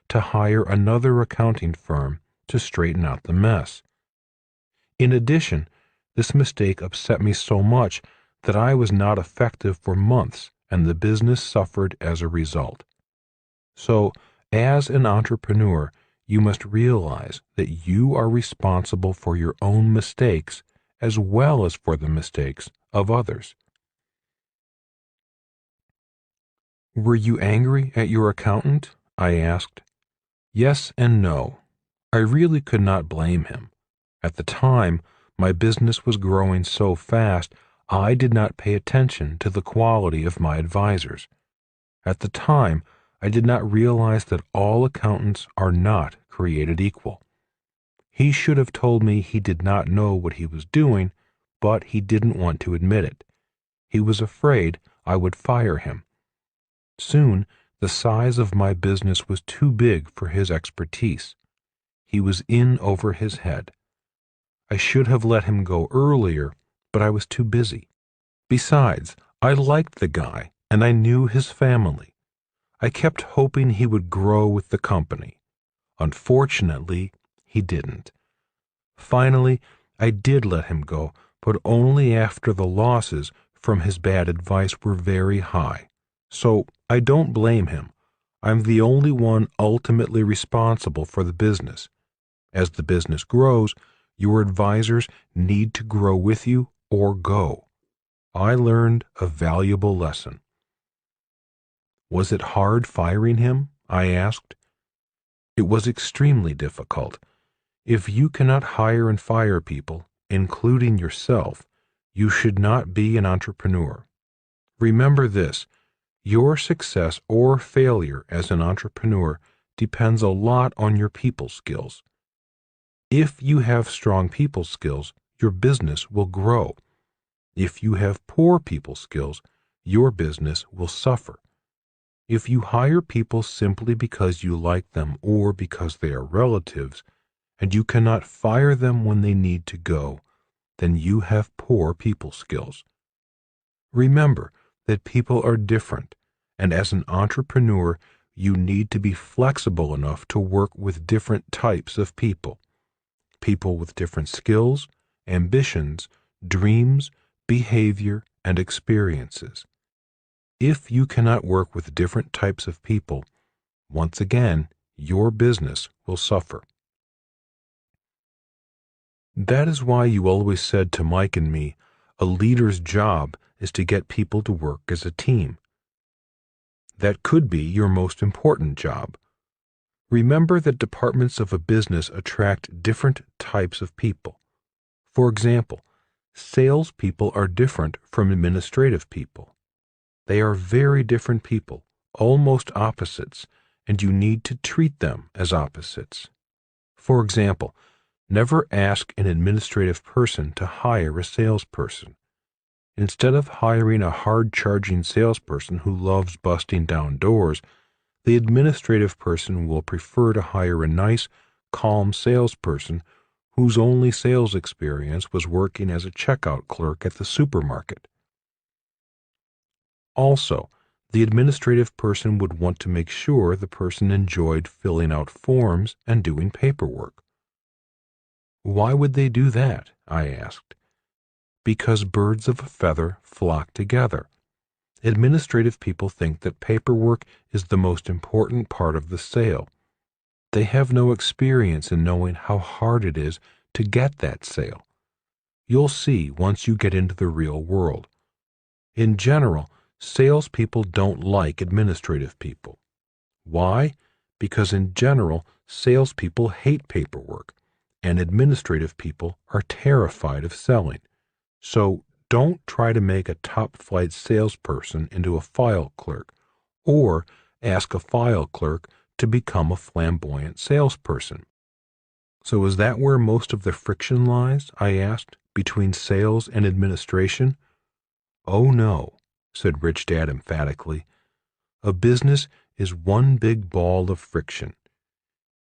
to hire another accounting firm to straighten out the mess. In addition, this mistake upset me so much that I was not effective for months, and the business suffered as a result. So, as an entrepreneur, you must realize that you are responsible for your own mistakes as well as for the mistakes of others. Were you angry at your accountant? I asked. Yes and no. I really could not blame him. At the time, my business was growing so fast, I did not pay attention to the quality of my advisors. At the time, I did not realize that all accountants are not created equal. He should have told me he did not know what he was doing, but he didn't want to admit it. He was afraid I would fire him. Soon, the size of my business was too big for his expertise. He was in over his head. I should have let him go earlier, but I was too busy. Besides, I liked the guy, and I knew his family. I kept hoping he would grow with the company. Unfortunately, he didn't. Finally, I did let him go, but only after the losses from his bad advice were very high. So I don't blame him. I'm the only one ultimately responsible for the business. As the business grows, your advisors need to grow with you or go. I learned a valuable lesson. Was it hard firing him? I asked. It was extremely difficult. If you cannot hire and fire people, including yourself, you should not be an entrepreneur. Remember this: your success or failure as an entrepreneur depends a lot on your people skills. If you have strong people skills, your business will grow. If you have poor people skills, your business will suffer. If you hire people simply because you like them or because they are relatives, and you cannot fire them when they need to go, then you have poor people skills. Remember that people are different, and as an entrepreneur, you need to be flexible enough to work with different types of people. People with different skills, ambitions, dreams, behavior, and experiences. If you cannot work with different types of people, once again, your business will suffer. That is why you always said to Mike and me, a leader's job is to get people to work as a team. That could be your most important job. Remember that departments of a business attract different types of people. For example, salespeople are different from administrative people. They are very different people, almost opposites, and you need to treat them as opposites. For example, never ask an administrative person to hire a salesperson. Instead of hiring a hard-charging salesperson who loves busting down doors, the administrative person will prefer to hire a nice, calm salesperson whose only sales experience was working as a checkout clerk at the supermarket. Also, the administrative person would want to make sure the person enjoyed filling out forms and doing paperwork. Why would they do that? I asked. Because birds of a feather flock together. Administrative people think that paperwork is the most important part of the sale. They have no experience in knowing how hard it is to get that sale. You'll see once you get into the real world. In general, salespeople don't like administrative people. Why? Because in general, salespeople hate paperwork, and administrative people are terrified of selling. So don't try to make a top-flight salesperson into a file clerk, or ask a file clerk to become a flamboyant salesperson. So is that where most of the friction lies, I asked, between sales and administration? Oh no, said Rich Dad emphatically. A business is one big ball of friction.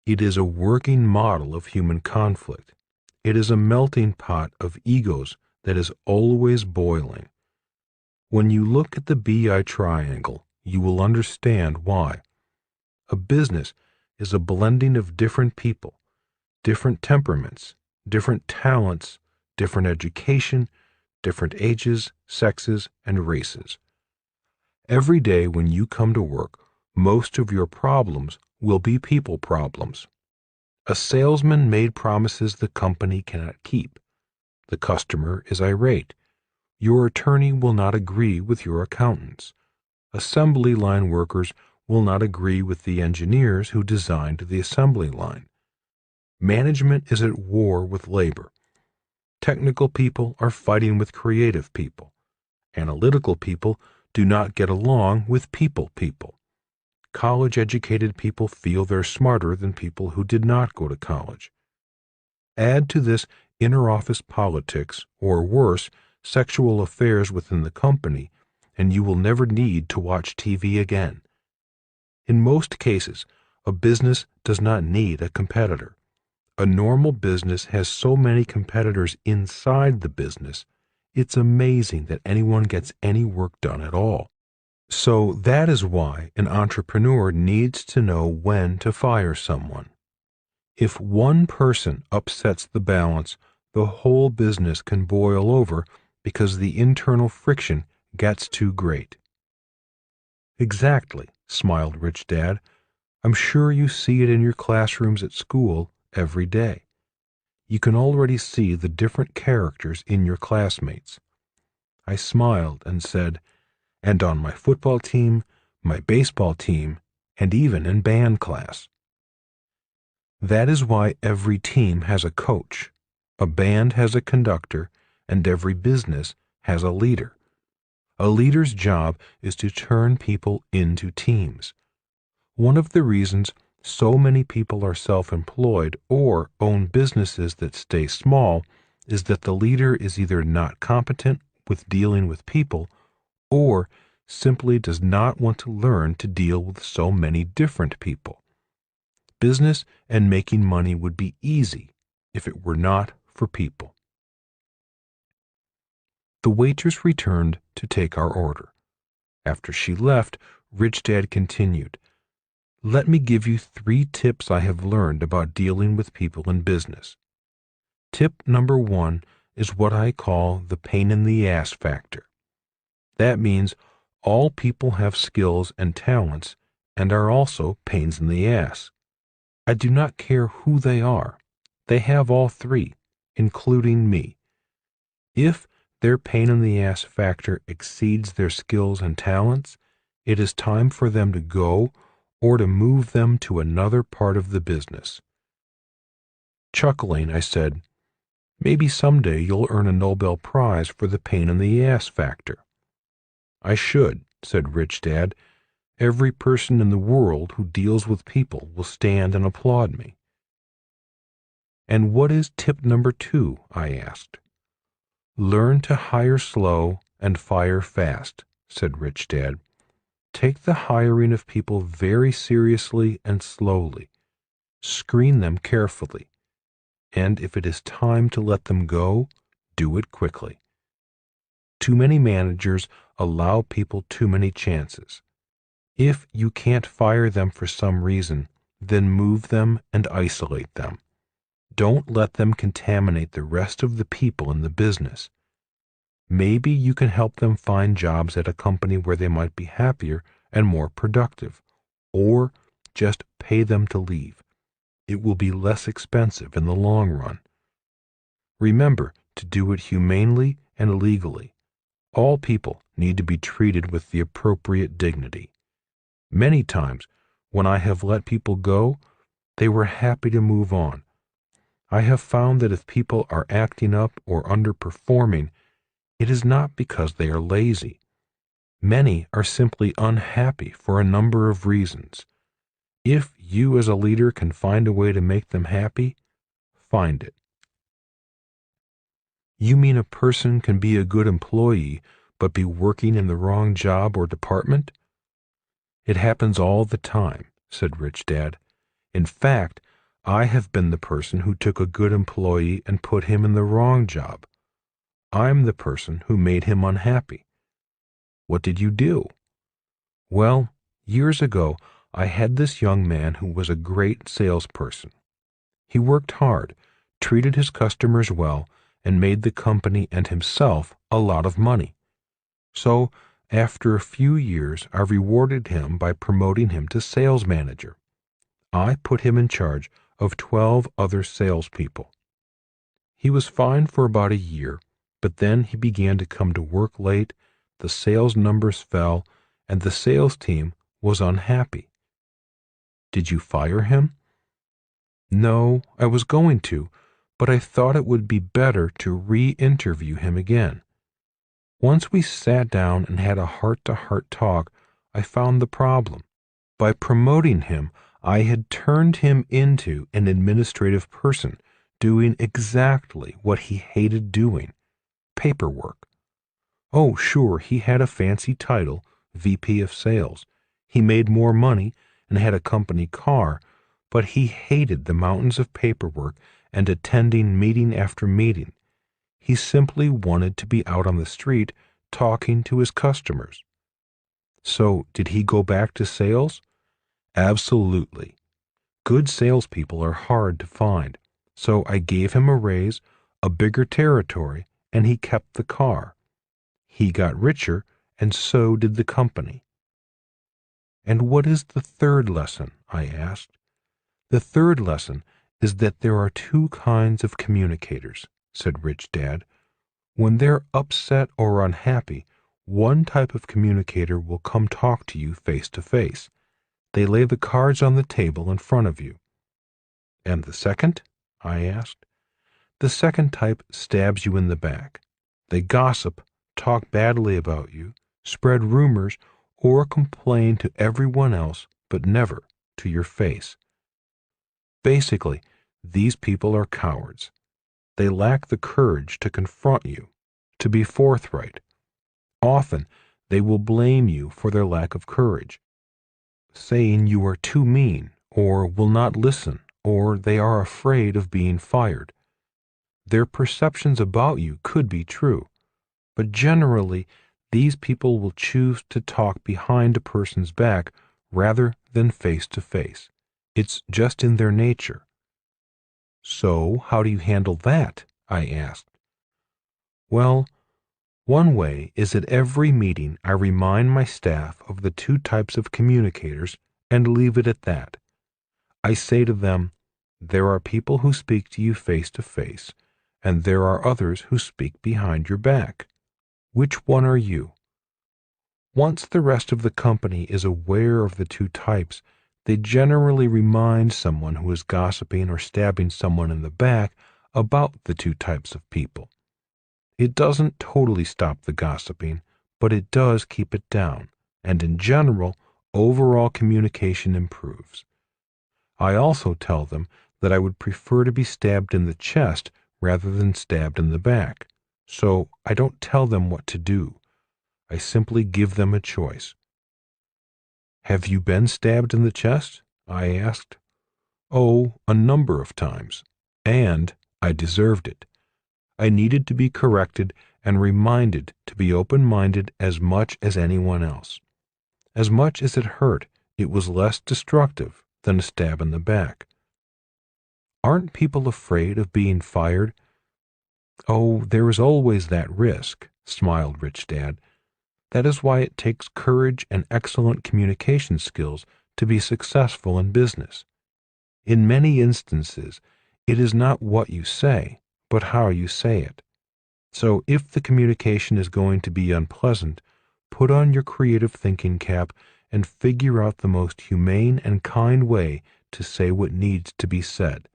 It is a working model of human conflict. It is a melting pot of egos that is always boiling. When you look at the BI triangle, you will understand why. A business is a blending of different people, different temperaments, different talents, different education, different ages, sexes, and races. Every day when you come to work, most of your problems will be people problems. A salesman made promises the company cannot keep. The customer is irate. Your attorney will not agree with your accountants. Assembly line workers will not agree with the engineers who designed the assembly line. Management is at war with labor. Technical people are fighting with creative people. Analytical people do not get along with people. College-educated people feel they're smarter than people who did not go to college. Add to this inter-office politics, or worse, sexual affairs within the company, and you will never need to watch TV again. In most cases, a business does not need a competitor. A normal business has so many competitors inside the business, it's amazing that anyone gets any work done at all. So that is why an entrepreneur needs to know when to fire someone. If one person upsets the balance, the whole business can boil over because the internal friction gets too great. Exactly, smiled Rich Dad. I'm sure you see it in your classrooms at school every day. You can already see the different characters in your classmates. I smiled and said, and on my football team, my baseball team, and even in band class. That is why every team has a coach, a band has a conductor, and every business has a leader. A leader's job is to turn people into teams. One of the reasons so many people are self-employed or own businesses that stay small is that the leader is either not competent with dealing with people or simply does not want to learn to deal with so many different people. Business and making money would be easy if it were not for people. The waitress returned to take our order. After she left, Rich Dad continued, "Let me give you 3 tips I have learned about dealing with people in business. Tip number 1 is what I call the pain in the ass factor. That means all people have skills and talents and are also pains in the ass. I do not care who they are. They have all 3, including me. If their pain in the ass factor exceeds their skills and talents, it is time for them to go or to move them to another part of the business." Chuckling, I said, "Maybe someday you'll earn a Nobel Prize for the pain in the ass factor." "I should," said Rich Dad. "Every person in the world who deals with people will stand and applaud me." "And what is tip number 2?" I asked. "Learn to hire slow and fire fast," said Rich Dad. "Take the hiring of people very seriously and slowly. Screen them carefully. And if it is time to let them go, do it quickly. Too many managers allow people too many chances. If you can't fire them for some reason, then move them and isolate them. Don't let them contaminate the rest of the people in the business. Maybe you can help them find jobs at a company where they might be happier and more productive, or just pay them to leave. It will be less expensive in the long run. Remember to do it humanely and legally. All people need to be treated with the appropriate dignity. Many times, when I have let people go, they were happy to move on. I have found that if people are acting up or underperforming, it is not because they are lazy. Many are simply unhappy for a number of reasons. If you as a leader can find a way to make them happy, find it. You mean a person can be a good employee but be working in the wrong job or department? It happens all the time, said Rich Dad. In fact, I have been the person who took a good employee and put him in the wrong job. I'm the person who made him unhappy. What did you do? Well, years ago, I had this young man who was a great salesperson. He worked hard, treated his customers well, and made the company and himself a lot of money. So, after a few years, I rewarded him by promoting him to sales manager. I put him in charge of 12 other salespeople. He was fine for about a year, but then he began to come to work late, the sales numbers fell, and the sales team was unhappy. Did you fire him? No, I was going to, but I thought it would be better to re-interview him again. Once we sat down and had a heart-to-heart talk, I found the problem. By promoting him, I had turned him into an administrative person, doing exactly what he hated doing, paperwork. Oh, sure, he had a fancy title, VP of Sales. He made more money and had a company car, but he hated the mountains of paperwork and attending meeting after meeting. He simply wanted to be out on the street talking to his customers. So, did he go back to sales? Absolutely. Good salespeople are hard to find, so I gave him a raise, a bigger territory, and he kept the car. He got richer, and so did the company. And what is the third lesson? I asked. The third lesson is that there are two kinds of communicators, said Rich Dad. When they're upset or unhappy, one type of communicator will come talk to you face to face. They lay the cards on the table in front of you. And the second? I asked. The second type stabs you in the back. They gossip, talk badly about you, spread rumors, or complain to everyone else, but never to your face. Basically, these people are cowards. They lack the courage to confront you, to be forthright. Often, they will blame you for their lack of courage, saying you are too mean, or will not listen, or they are afraid of being fired. Their perceptions about you could be true, but generally, these people will choose to talk behind a person's back rather than face to face. It's just in their nature. So, how do you handle that? I asked. Well, one way is at every meeting I remind my staff of the two types of communicators and leave it at that. I say to them, there are people who speak to you face to face, and there are others who speak behind your back. Which one are you? Once the rest of the company is aware of the two types, they generally remind someone who is gossiping or stabbing someone in the back about the two types of people. It doesn't totally stop the gossiping, but it does keep it down, and in general, overall communication improves. I also tell them that I would prefer to be stabbed in the chest rather than stabbed in the back, so I don't tell them what to do. I simply give them a choice. Have you been stabbed in the chest? I asked. Oh, a number of times. And I deserved it. I needed to be corrected and reminded to be open-minded as much as anyone else. As much as it hurt, it was less destructive than a stab in the back. Aren't people afraid of being fired? Oh, there is always that risk, smiled Rich Dad. That is why it takes courage and excellent communication skills to be successful in business. In many instances, it is not what you say, but how you say it. So if the communication is going to be unpleasant, put on your creative thinking cap and figure out the most humane and kind way to say what needs to be said.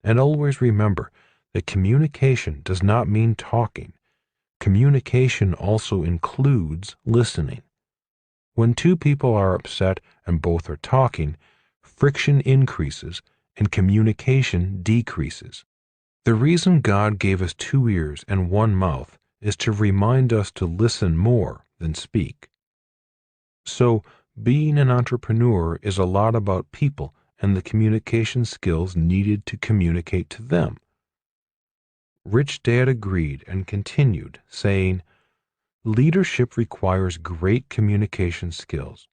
And always remember that communication does not mean talking. Communication also includes listening. When two people are upset and both are talking, friction increases and communication decreases. The reason God gave us 2 ears and 1 mouth is to remind us to listen more than speak. So, being an entrepreneur is a lot about people and the communication skills needed to communicate to them. Rich Dad agreed and continued, saying, leadership requires great communication skills.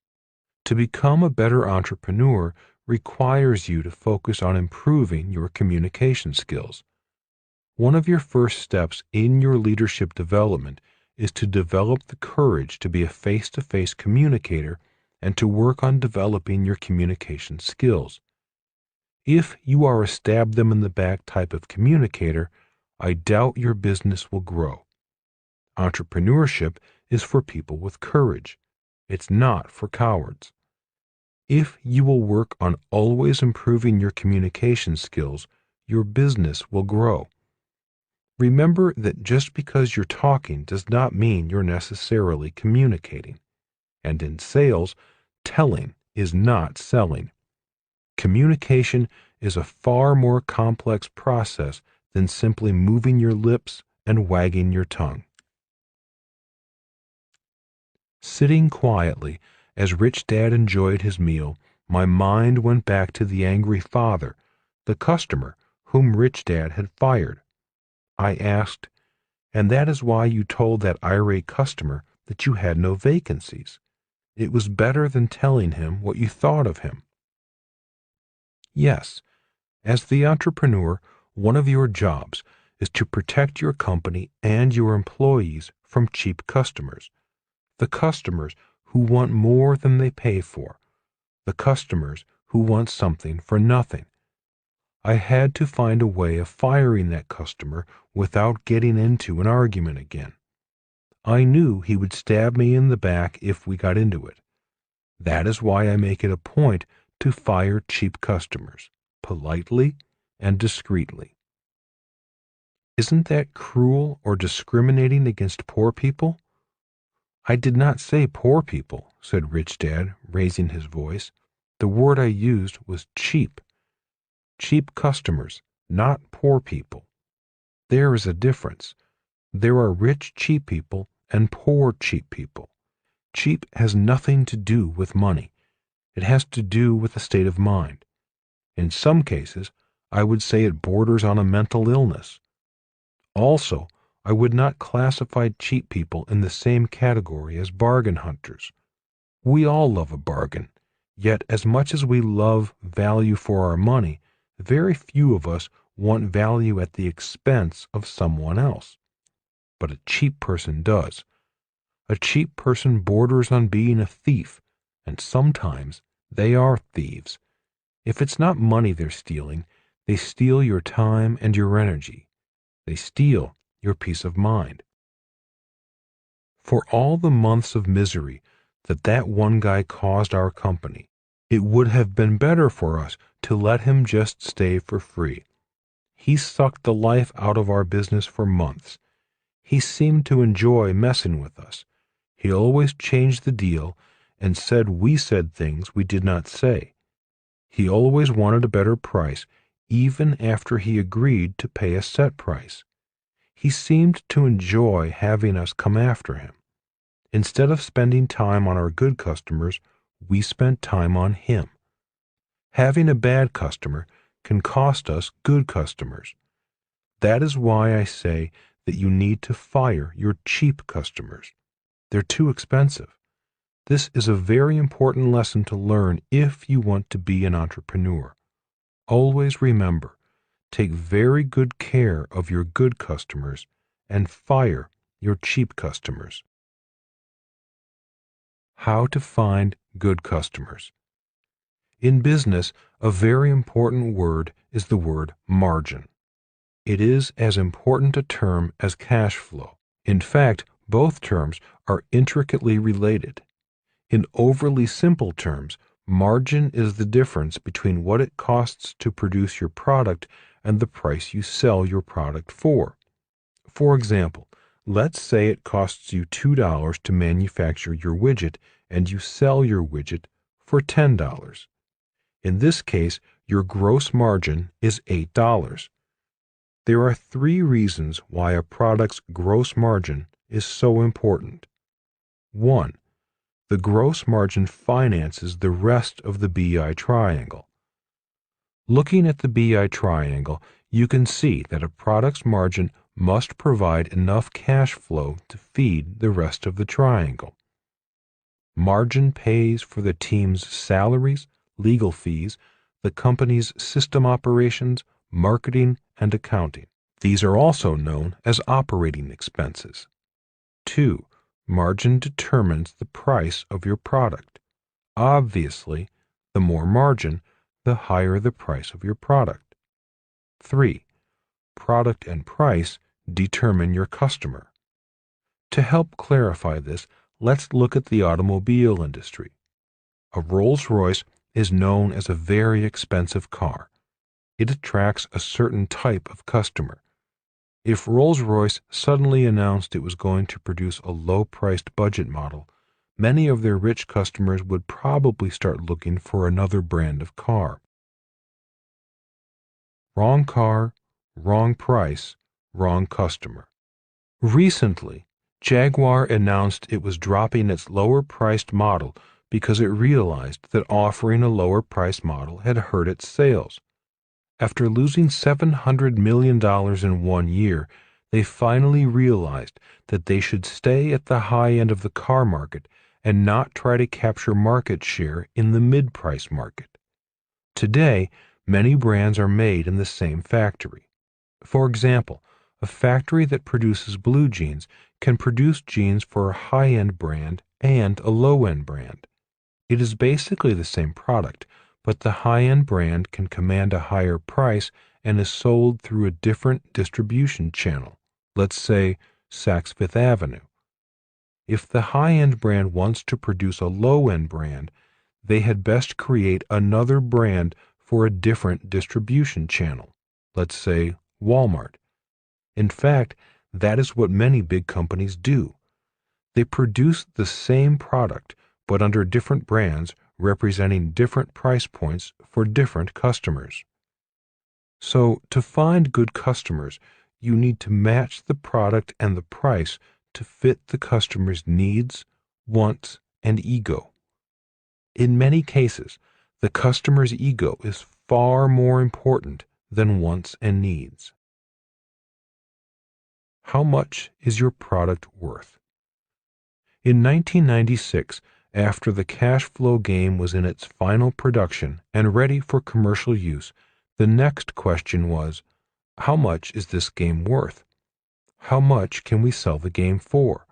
To become a better entrepreneur requires you to focus on improving your communication skills. One of your first steps in your leadership development is to develop the courage to be a face-to-face communicator and to work on developing your communication skills. If you are a stab-them-in-the-back type of communicator, I doubt your business will grow. Entrepreneurship is for people with courage. It's not for cowards. If you will work on always improving your communication skills, your business will grow. Remember that just because you're talking does not mean you're necessarily communicating. And in sales, telling is not selling. Communication is a far more complex process than simply moving your lips and wagging your tongue. Sitting quietly as Rich Dad enjoyed his meal, my mind went back to the angry father, the customer whom Rich Dad had fired. I asked, "And that is why you told that irate customer that you had no vacancies. It was better than telling him what you thought of him." Yes, as the entrepreneur, one of your jobs is to protect your company and your employees from cheap customers, the customers who want more than they pay for, the customers who want something for nothing. I had to find a way of firing that customer without getting into an argument again. I knew he would stab me in the back if we got into it. That is why I make it a point to fire cheap customers, politely and discreetly. Isn't that cruel or discriminating against poor people? I did not say poor people, said Rich Dad, raising his voice. The word I used was cheap. Cheap customers, not poor people. There is a difference. There are rich cheap people and poor cheap people. Cheap has nothing to do with money. It has to do with a state of mind. In some cases, I would say it borders on a mental illness. Also, I would not classify cheap people in the same category as bargain hunters. We all love a bargain, yet as much as we love value for our money, very few of us want value at the expense of someone else. But a cheap person does. A cheap person borders on being a thief, and sometimes they are thieves. If it's not money they're stealing, they steal your time and your energy. They steal your peace of mind. For all the months of misery that one guy caused our company, it would have been better for us to let him just stay for free. He sucked the life out of our business for months. He seemed to enjoy messing with us. He always changed the deal and said we said things we did not say. He always wanted a better price, even after he agreed to pay a set price. He seemed to enjoy having us come after him. Instead of spending time on our good customers, we spent time on him. Having a bad customer can cost us good customers. That is why I say that you need to fire your cheap customers. They're too expensive. This is a very important lesson to learn if you want to be an entrepreneur. Always remember, take very good care of your good customers and fire your cheap customers. How to find good customers. In business, a very important word is the word margin. It is as important a term as cash flow. In fact, both terms are intricately related. In overly simple terms, margin is the difference between what it costs to produce your product and the price you sell your product for. For example, let's say it costs you $2 to manufacture your widget and you sell your widget for $10. In this case, your gross margin is $8. There are 3 reasons why a product's gross margin is so important. 1. The gross margin finances the rest of the BI triangle. Looking at the BI triangle, you can see that a product's margin must provide enough cash flow to feed the rest of the triangle. Margin pays for the team's salaries, legal fees, the company's system operations, marketing, and accounting. These are also known as operating expenses. 2. Margin determines the price of your product. Obviously, the more margin, the higher the price of your product. 3. Product and price determine your customer. To help clarify this, let's look at the automobile industry. A Rolls-Royce is known as a very expensive car. It attracts a certain type of customer. If Rolls-Royce suddenly announced it was going to produce a low-priced budget model, many of their rich customers would probably start looking for another brand of car. Wrong car, wrong price, wrong customer. Recently, Jaguar announced it was dropping its lower-priced model because it realized that offering a lower-priced model had hurt its sales. After losing $700 million in 1 year, they finally realized that they should stay at the high end of the car market and not try to capture market share in the mid-price market. Today, many brands are made in the same factory. For example, a factory that produces blue jeans can produce jeans for a high-end brand and a low-end brand. It is basically the same product, but the high-end brand can command a higher price and is sold through a different distribution channel, let's say Saks Fifth Avenue. If the high-end brand wants to produce a low-end brand, they had best create another brand for a different distribution channel, let's say Walmart. In fact, that is what many big companies do. They produce the same product, but under different brands representing different price points for different customers. So, to find good customers, you need to match the product and the price to fit the customer's needs, wants, and ego. In many cases, the customer's ego is far more important than wants and needs. How much is your product worth? In 1996, after the cash flow game was in its final production and ready for commercial use, the next question was, how much is this game worth? How much can we sell the game for?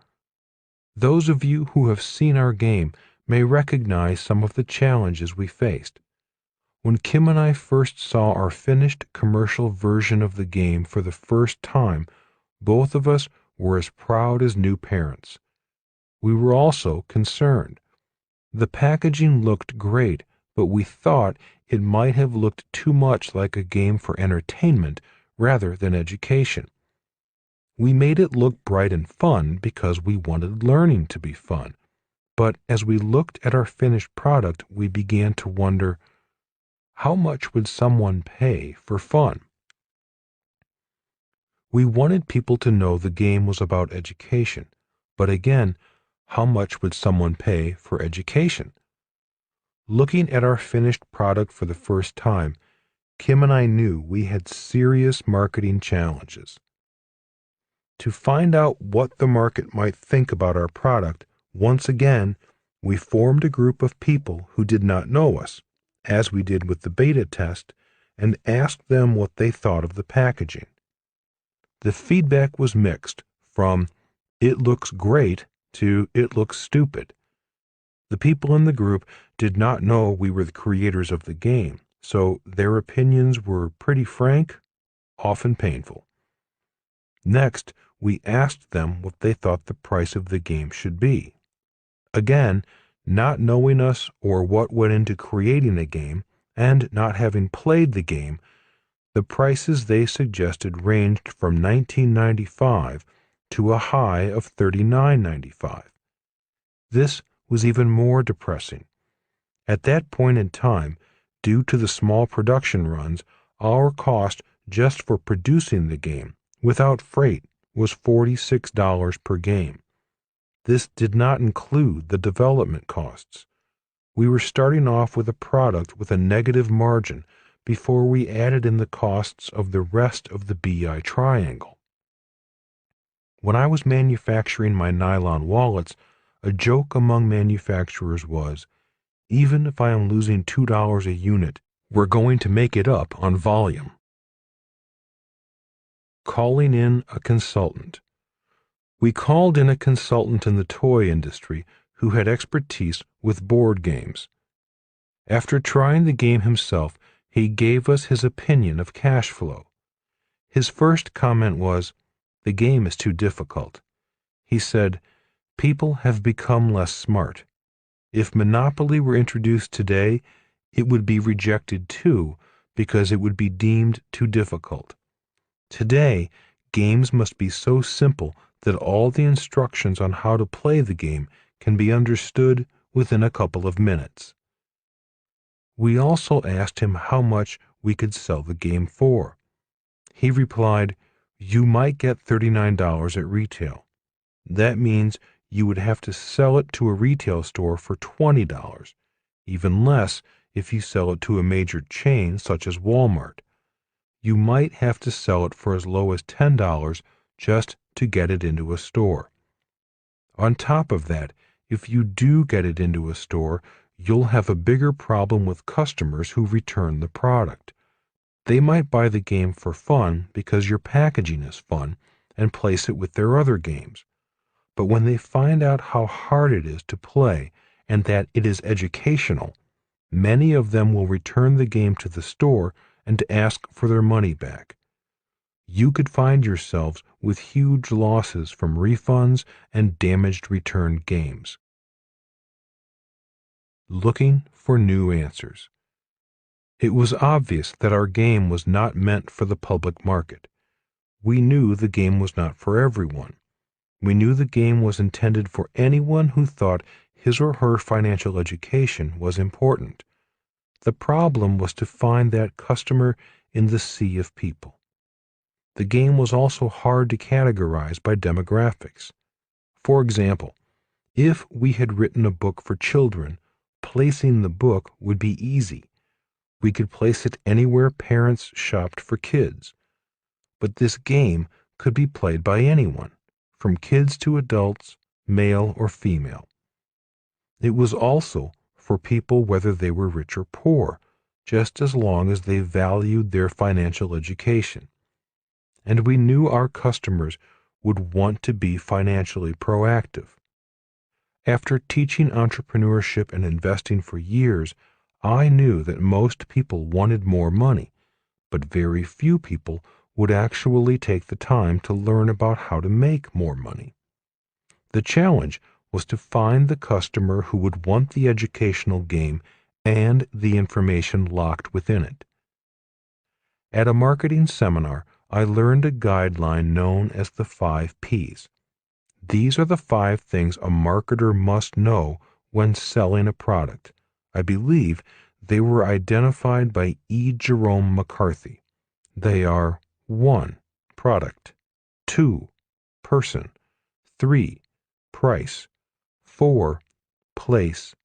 Those of you who have seen our game may recognize some of the challenges we faced. When Kim and I first saw our finished commercial version of the game for the first time, both of us were as proud as new parents. We were also concerned. The packaging looked great, but we thought it might have looked too much like a game for entertainment rather than education. We made it look bright and fun because we wanted learning to be fun. But as we looked at our finished product, we began to wonder, how much would someone pay for fun? We wanted people to know the game was about education, but again, how much would someone pay for education? Looking at our finished product for the first time, Kim and I knew we had serious marketing challenges. To find out what the market might think about our product, once again, we formed a group of people who did not know us, as we did with the beta test, and asked them what they thought of the packaging. The feedback was mixed, from "it looks great" to "it looks stupid." The people in the group did not know we were the creators of the game, so their opinions were pretty frank, often painful. Next, we asked them what they thought the price of the game should be. Again, not knowing us or what went into creating a game, and not having played the game, the prices they suggested ranged from $19.95 to a high of $39.95. This was even more depressing. At that point in time, due to the small production runs, our cost just for producing the game, without freight, was $46 per game. This did not include the development costs. We were starting off with a product with a negative margin before we added in the costs of the rest of the BI triangle. When I was manufacturing my nylon wallets, A joke among manufacturers was, even if I am losing $2 a unit, we're going to make it up on volume. Calling in a consultant. We called in a consultant in the toy industry who had expertise with board games. After trying the game himself, he gave us his opinion of cash flow. His first comment was, "The game is too difficult." He said, "People have become less smart. If Monopoly were introduced today, it would be rejected too, because it would be deemed too difficult. Today, games must be so simple that all the instructions on how to play the game can be understood within a couple of minutes." We also asked him how much we could sell the game for. He replied, "You might get $39 at retail. That means you would have to sell it to a retail store for $20, even less if you sell it to a major chain such as Walmart. You might have to sell it for as low as $10 just to get it into a store. On top of that, if you do get it into a store, you'll have a bigger problem with customers who return the product. They might buy the game for fun because your packaging is fun and place it with their other games. But when they find out how hard it is to play and that it is educational, many of them will return the game to the store and ask for their money back. You could find yourselves with huge losses from refunds and damaged returned games." Looking for new answers. It was obvious that our game was not meant for the public market. We knew the game was not for everyone. We knew the game was intended for anyone who thought his or her financial education was important. The problem was to find that customer in the sea of people. The game was also hard to categorize by demographics. For example, if we had written a book for children, placing the book would be easy. We could place it anywhere parents shopped for kids. But this game could be played by anyone, from kids to adults, male or female. It was also for people whether they were rich or poor, just as long as they valued their financial education. And we knew our customers would want to be financially proactive. After teaching entrepreneurship and investing for years, I knew that most people wanted more money, but very few people would actually take the time to learn about how to make more money. The challenge was to find the customer who would want the educational game and the information locked within it. At a marketing seminar, I learned a guideline known as the 5 Ps. These are the 5 things a marketer must know when selling a product. I believe they were identified by E. Jerome McCarthy. They are: 1. Product. 2. Person. 3. Price. 4. Place.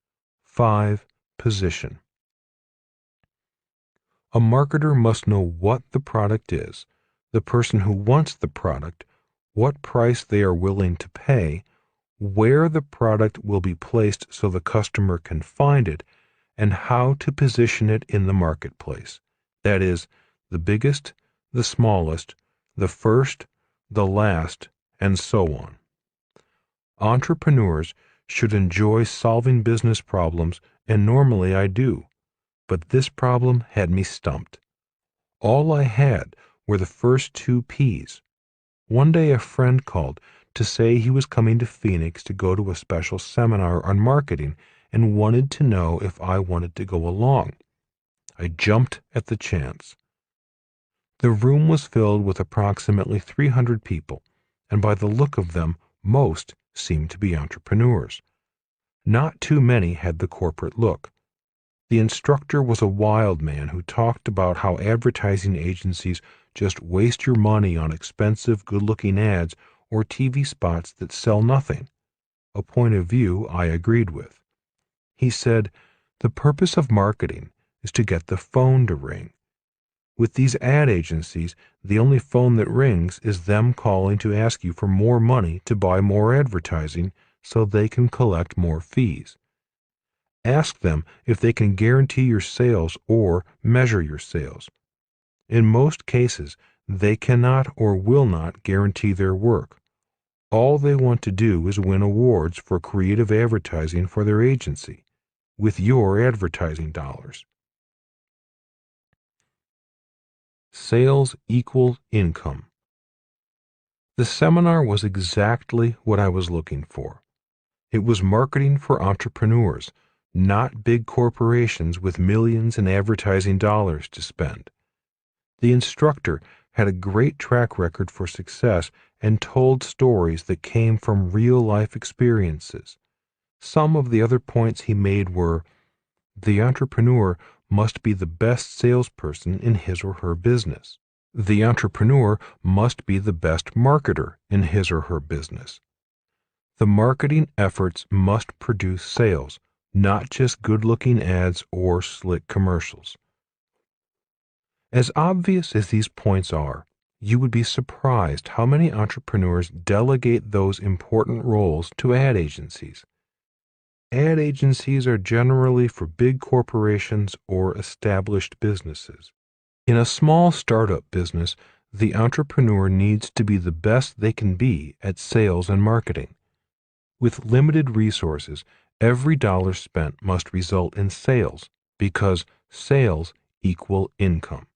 5. Position. A marketer must know what the product is, the person who wants the product, what price they are willing to pay, where the product will be placed so the customer can find it, and how to position it in the marketplace. That is, the biggest, the smallest, the first, the last, and so on. Entrepreneurs should enjoy solving business problems, and normally I do. But this problem had me stumped. All I had were the first 2 Ps. One day a friend called to say he was coming to Phoenix to go to a special seminar on marketing and wanted to know if I wanted to go along. I jumped at the chance. The room was filled with approximately 300 people, and by the look of them, most seemed to be entrepreneurs. Not too many had the corporate look. The instructor was a wild man who talked about how advertising agencies just waste your money on expensive, good-looking ads or TV spots that sell nothing, a point of view I agreed with. He said, "The purpose of marketing is to get the phone to ring. With these ad agencies, the only phone that rings is them calling to ask you for more money to buy more advertising so they can collect more fees. Ask them if they can guarantee your sales or measure your sales. In most cases, they cannot or will not guarantee their work. All they want to do is win awards for creative advertising for their agency, with your advertising dollars. Sales equal income. The seminar was exactly what I was looking for. It was marketing for entrepreneurs, not big corporations with millions in advertising dollars to spend. The instructor had a great track record for success and told stories that came from real-life experiences. Some of the other points he made were, the entrepreneur must be the best salesperson in his or her business. The entrepreneur must be the best marketer in his or her business. The marketing efforts must produce sales, not just good-looking ads or slick commercials. As obvious as these points are, you would be surprised how many entrepreneurs delegate those important roles to ad agencies. Ad agencies are generally for big corporations or established businesses. In a small startup business, the entrepreneur needs to be the best they can be at sales and marketing. With limited resources, every dollar spent must result in sales, because sales equal income.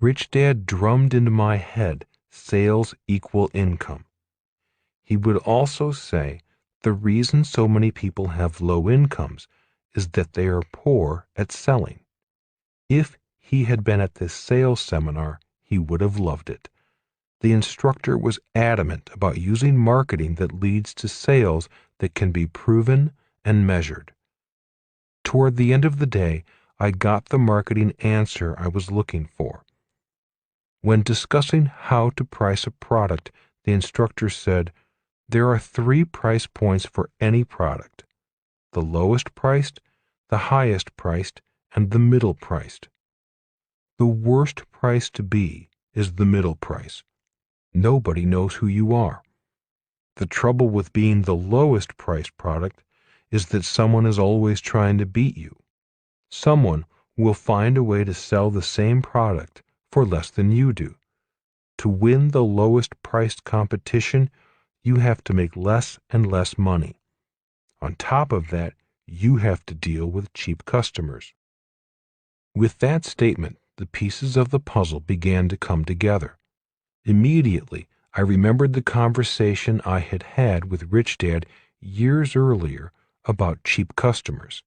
Rich Dad drummed into my head, sales equal income. He would also say, the reason so many people have low incomes is that they are poor at selling. If he had been at this sales seminar, he would have loved it. The instructor was adamant about using marketing that leads to sales that can be proven and measured. Toward the end of the day, I got the marketing answer I was looking for. When discussing how to price a product, the instructor said, there are 3 price points for any product: the lowest priced, the highest priced, and the middle priced. The worst price to be is the middle price. Nobody knows who you are. The trouble with being the lowest priced product is that someone is always trying to beat you. Someone will find a way to sell the same product for less than you do. To win the lowest priced competition, you have to make less and less money. On top of that, you have to deal with cheap customers. With that statement, the pieces of the puzzle began to come together. Immediately, I remembered the conversation I had had with Rich Dad years earlier about cheap customers.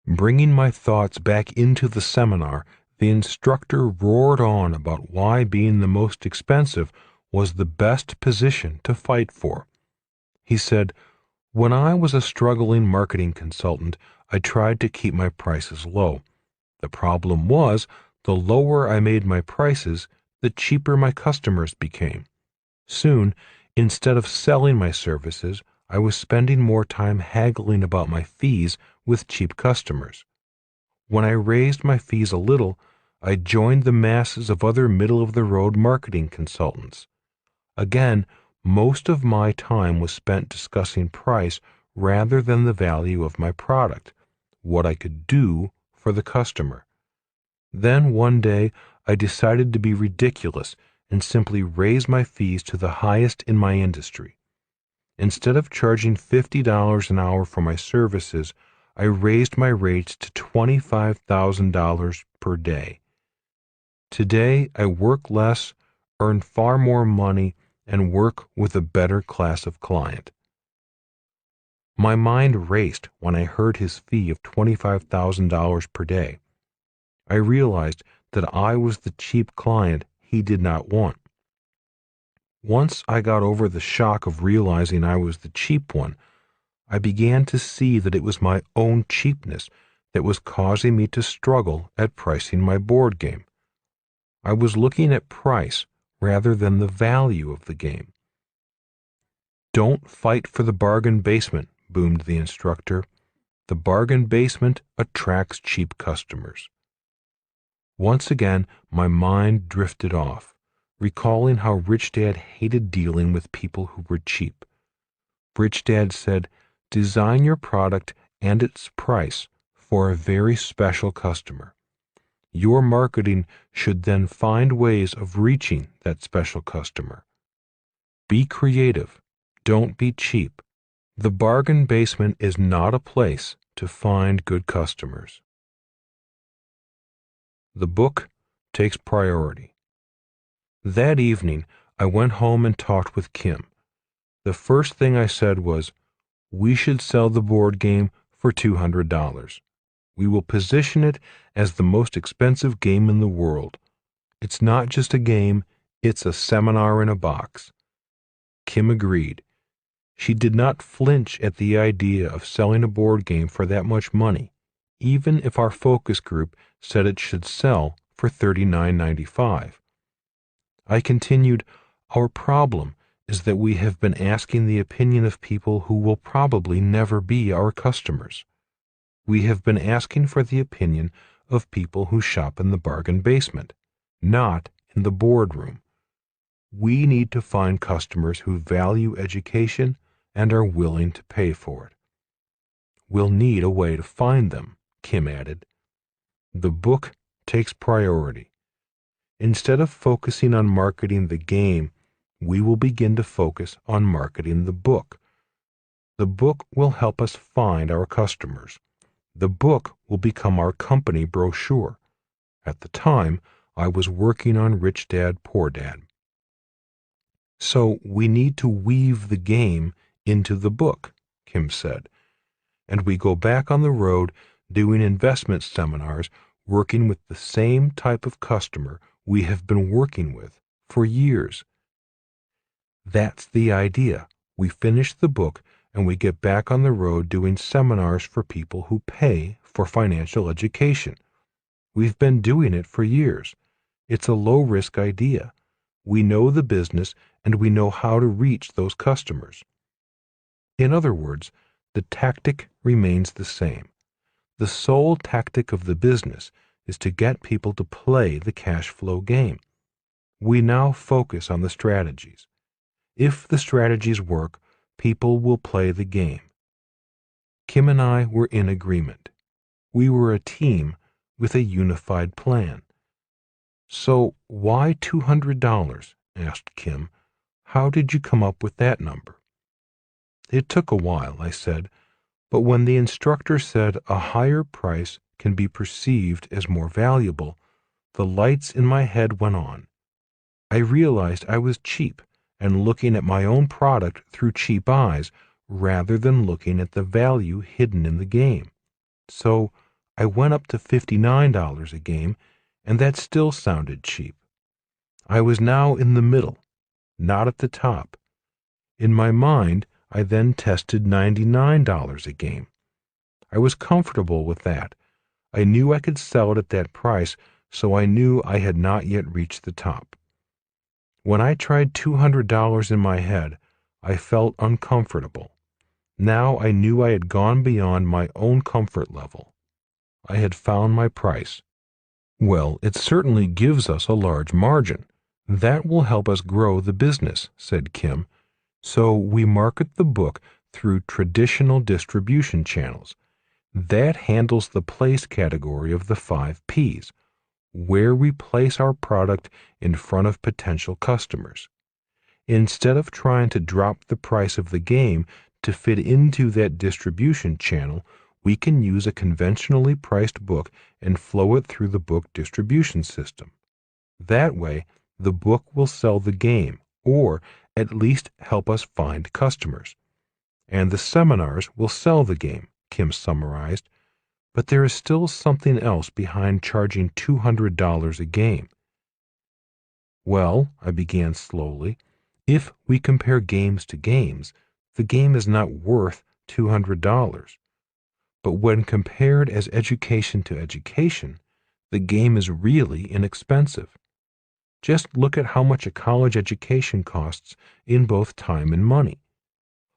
Bringing my thoughts back into the seminar, the instructor roared on about why being the most expensive was the best position to fight for. He said, when I was a struggling marketing consultant, I tried to keep my prices low. The problem was, the lower I made my prices, the cheaper my customers became. Soon, instead of selling my services, I was spending more time haggling about my fees with cheap customers. When I raised my fees a little, I joined the masses of other middle-of-the-road marketing consultants. Again, most of my time was spent discussing price rather than the value of my product, what I could do for the customer. Then one day, I decided to be ridiculous and simply raise my fees to the highest in my industry. Instead of charging $50 an hour for my services, I raised my rates to $25,000 per day. Today, I work less, earn far more money, and work with a better class of client. My mind raced when I heard his fee of $25,000 per day. I realized that I was the cheap client he did not want. Once I got over the shock of realizing I was the cheap one, I began to see that it was my own cheapness that was causing me to struggle at pricing my board game. I was looking at price rather than the value of the game. Don't fight for the bargain basement, boomed the instructor. The bargain basement attracts cheap customers. Once again, my mind drifted off, recalling how Rich Dad hated dealing with people who were cheap. Rich Dad said, design your product and its price for a very special customer. Your marketing should then find ways of reaching that special customer. Be creative. Don't be cheap. The bargain basement is not a place to find good customers. The book takes priority. That evening, I went home and talked with Kim. The first thing I said was, we should sell the board game for $200. We will position it as the most expensive game in the world. It's not just a game, it's a seminar in a box. Kim agreed. She did not flinch at the idea of selling a board game for that much money, even if our focus group said it should sell for $39.95. I continued, our problem is that we have been asking the opinion of people who will probably never be our customers. We have been asking for the opinion of people who shop in the bargain basement, not in the boardroom. We need to find customers who value education and are willing to pay for it. We'll need a way to find them, Kim added. The book takes priority. Instead of focusing on marketing the game, we will begin to focus on marketing the book. The book will help us find our customers. The book will become our company brochure. At the time, I was working on Rich Dad, Poor Dad. So we need to weave the game into the book, Kim said. And we go back on the road doing investment seminars, working with the same type of customer we have been working with for years. That's the idea. We finish the book and we get back on the road doing seminars for people who pay for financial education. We've been doing it for years. It's a low-risk idea. We know the business and we know how to reach those customers. In other words, the tactic remains the same. The sole tactic of the business is to get people to play the cash flow game. We now focus on the strategies. If the strategies work, people will play the game. Kim and I were in agreement. We were a team with a unified plan. So why $200? Asked Kim. How did you come up with that number? It took a while, I said, but when the instructor said a higher price can be perceived as more valuable, the lights in my head went on. I realized I was cheap and looking at my own product through cheap eyes rather than looking at the value hidden in the game. So I went up to $59 a game, and that still sounded cheap. I was now in the middle, not at the top. In my mind, I then tested $99 a game. I was comfortable with that. I knew I could sell it at that price, so I knew I had not yet reached the top. When I tried $200 in my head, I felt uncomfortable. Now I knew I had gone beyond my own comfort level. I had found my price. Well, it certainly gives us a large margin. That will help us grow the business, said Kim. So we market the book through traditional distribution channels. That handles the place category of the 5 Ps, where we place our product in front of potential customers. Instead of trying to drop the price of the game to fit into that distribution channel, we can use a conventionally priced book and flow it through the book distribution system. That way, the book will sell the game, or at least help us find customers. And the seminars will sell the game, Kim summarized. But there is still something else behind charging $200 a game. Well, I began slowly, if we compare games to games, the game is not worth $200. But when compared as education to education, the game is really inexpensive. Just look at how much a college education costs in both time and money.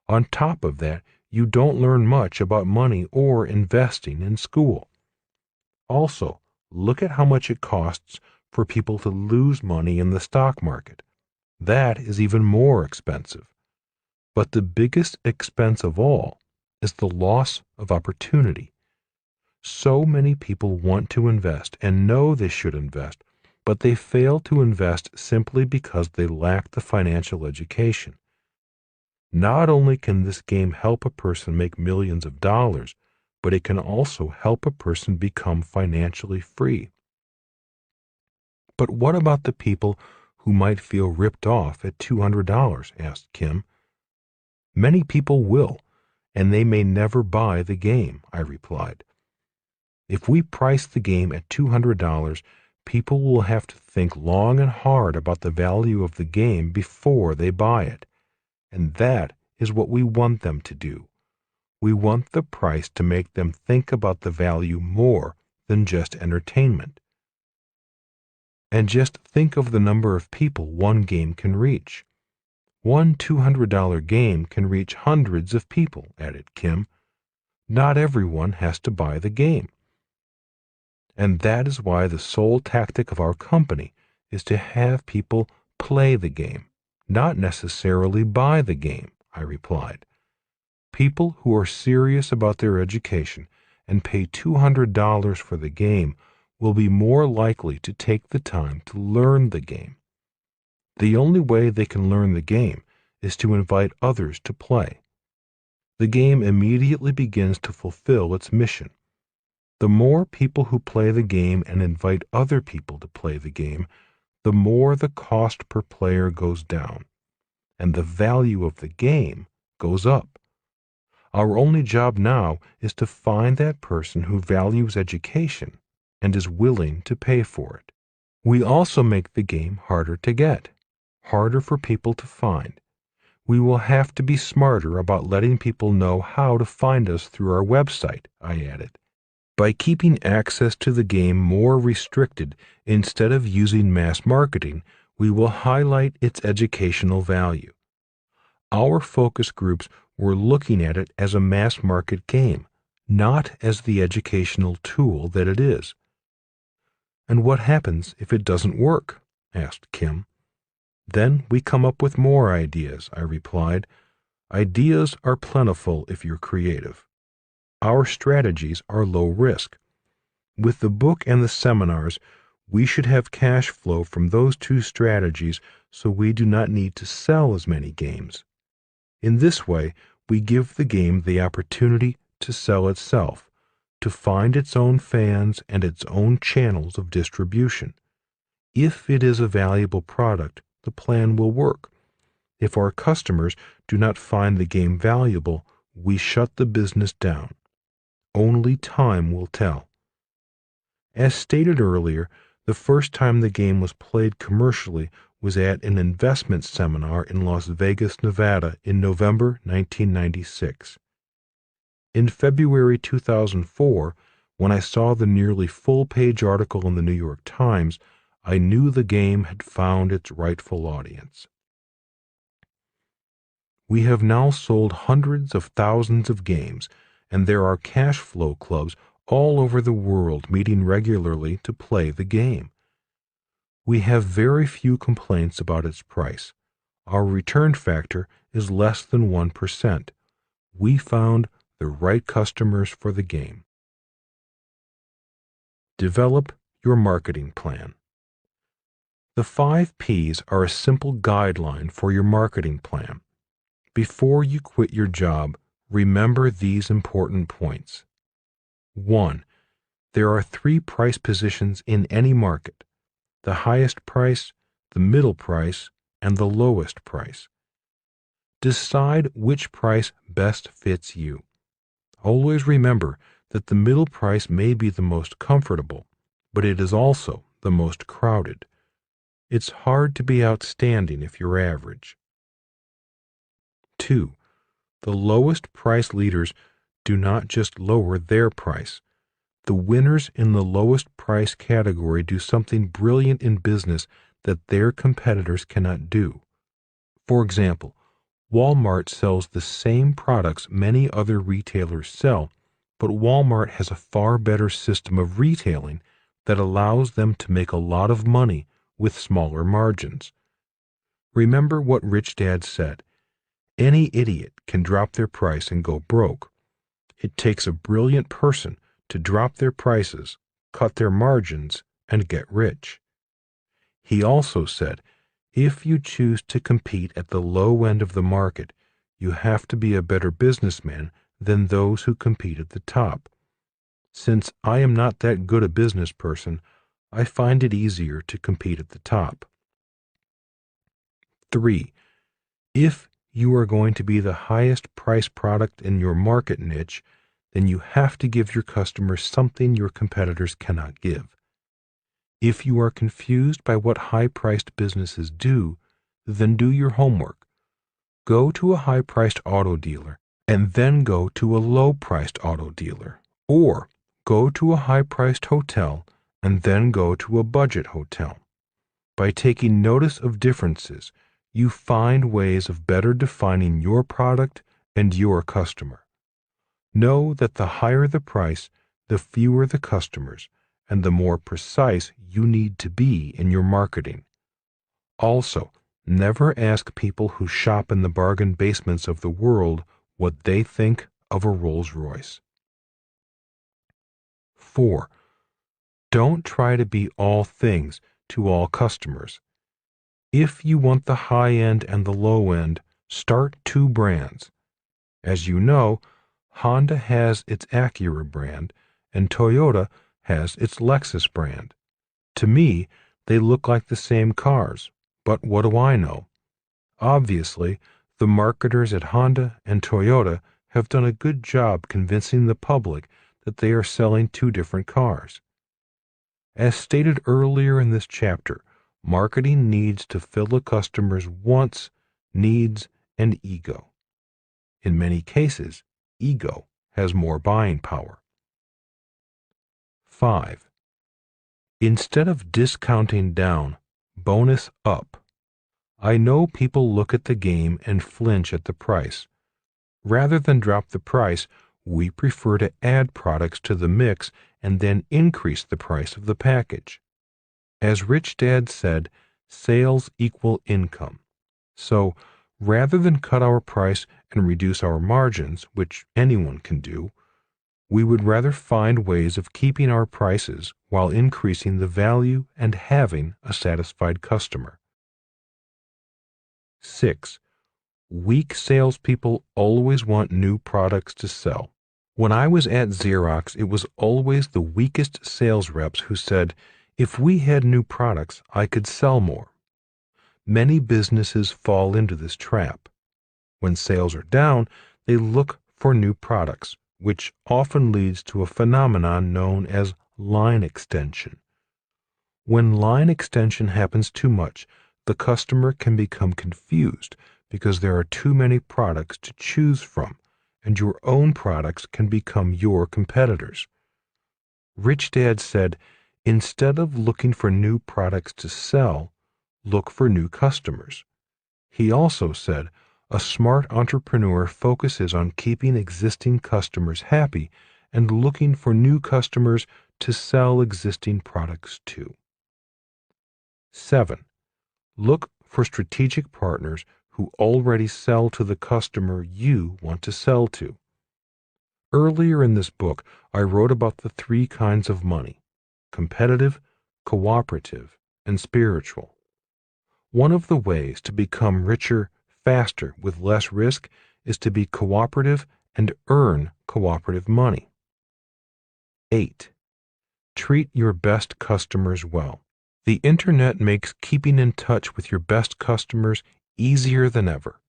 On top of that, you don't learn much about money or investing in school. Also, look at how much it costs for people to lose money in the stock market. That is even more expensive. But the biggest expense of all is the loss of opportunity. So many people want to invest and know they should invest, but they fail to invest simply because they lack the financial education. Not only can this game help a person make millions of dollars, but it can also help a person become financially free. But what about the people who might feel ripped off at $200? Asked Kim. Many people will, and they may never buy the game, I replied. If we price the game at $200, people will have to think long and hard about the value of the game before they buy it. And that is what we want them to do. We want the price to make them think about the value more than just entertainment. And just think of the number of people one game can reach. One $200 game can reach hundreds of people, added Kim. Not everyone has to buy the game. And that is why the sole tactic of our company is to have people play the game, not necessarily buy the game, I replied. People who are serious about their education and pay $200 for the game will be more likely to take the time to learn the game. The only way they can learn the game is to invite others to play. The game immediately begins to fulfill its mission. The more people who play the game and invite other people to play the game, the more the cost per player goes down, and the value of the game goes up. Our only job now is to find that person who values education and is willing to pay for it. We also make the game harder to get, harder for people to find. We will have to be smarter about letting people know how to find us through our website, I added. By keeping access to the game more restricted instead of using mass marketing, we will highlight its educational value. Our focus groups were looking at it as a mass market game, not as the educational tool that it is. And what happens if it doesn't work? Asked Kim. Then we come up with more ideas, I replied. Ideas are plentiful if you're creative. Our strategies are low risk. With the book and the seminars, we should have cash flow from those two strategies so we do not need to sell as many games. In this way, we give the game the opportunity to sell itself, to find its own fans and its own channels of distribution. If it is a valuable product, the plan will work. If our customers do not find the game valuable, we shut the business down. Only time will tell. As stated earlier, the first time the game was played commercially was at an investment seminar in Las Vegas, Nevada in November 1996. In February 2004, when I saw the nearly full-page article in the New York Times, I knew the game had found its rightful audience. We have now sold hundreds of thousands of games, and there are cash flow clubs all over the world meeting regularly to play the game. We have very few complaints about its price. Our return factor is less than 1%. We found the right customers for the game. Develop your marketing plan. The 5 P's are a simple guideline for your marketing plan. Before you quit your job, remember these important points. 1. There are 3 price positions in any market: the highest price, the middle price, and the lowest price. Decide which price best fits you. Always remember that the middle price may be the most comfortable, but it is also the most crowded. It's hard to be outstanding if you're average. 2. The lowest price leaders do not just lower their price. The winners in the lowest price category do something brilliant in business that their competitors cannot do. For example, Walmart sells the same products many other retailers sell, but Walmart has a far better system of retailing that allows them to make a lot of money with smaller margins. Remember what Rich Dad said: Any idiot can drop their price and go broke. It takes a brilliant person to drop their prices, cut their margins, and get rich. He also said, if you choose to compete at the low end of the market, you have to be a better businessman than those who compete at the top. Since I am not that good a business person, I find it easier to compete at the top. 3. If you are going to be the highest price product in your market niche, then you have to give your customers something your competitors cannot give. If you are confused by what high-priced businesses do, then do your homework. Go to a high-priced auto dealer and then go to a low-priced auto dealer. Or go to a high-priced hotel and then go to a budget hotel. By taking notice of differences, you find ways of better defining your product and your customer. Know that the higher the price, the fewer the customers, and the more precise you need to be in your marketing. Also, never ask people who shop in the bargain basements of the world what they think of a Rolls-Royce. 4. Don't try to be all things to all customers. If you want the high end and the low end, start 2 brands. As you know, Honda has its Acura brand, and Toyota has its Lexus brand. To me, they look like the same cars, but what do I know? Obviously, the marketers at Honda and Toyota have done a good job convincing the public that they are selling 2 different cars. As stated earlier in this chapter, marketing needs to fill a customer's wants, needs, and ego. In many cases, ego has more buying power. 5. Instead of discounting down, bonus up. I know people look at the game and flinch at the price. Rather than drop the price, we prefer to add products to the mix and then increase the price of the package. As Rich Dad said, sales equal income. So, rather than cut our price and reduce our margins, which anyone can do, we would rather find ways of keeping our prices while increasing the value and having a satisfied customer. 6. Weak salespeople always want new products to sell. When I was at Xerox, it was always the weakest sales reps who said, if we had new products, I could sell more. Many businesses fall into this trap. When sales are down, they look for new products, which often leads to a phenomenon known as line extension. When line extension happens too much, the customer can become confused because there are too many products to choose from, and your own products can become your competitors. Rich Dad said, instead of looking for new products to sell, look for new customers. He also said, a smart entrepreneur focuses on keeping existing customers happy and looking for new customers to sell existing products to. 7. Look for strategic partners who already sell to the customer you want to sell to. Earlier in this book, I wrote about the 3 kinds of money: competitive, cooperative, and spiritual. One of the ways to become richer faster with less risk is to be cooperative and earn cooperative money. 8. Treat your best customers well. The internet makes keeping in touch with your best customers easier than ever.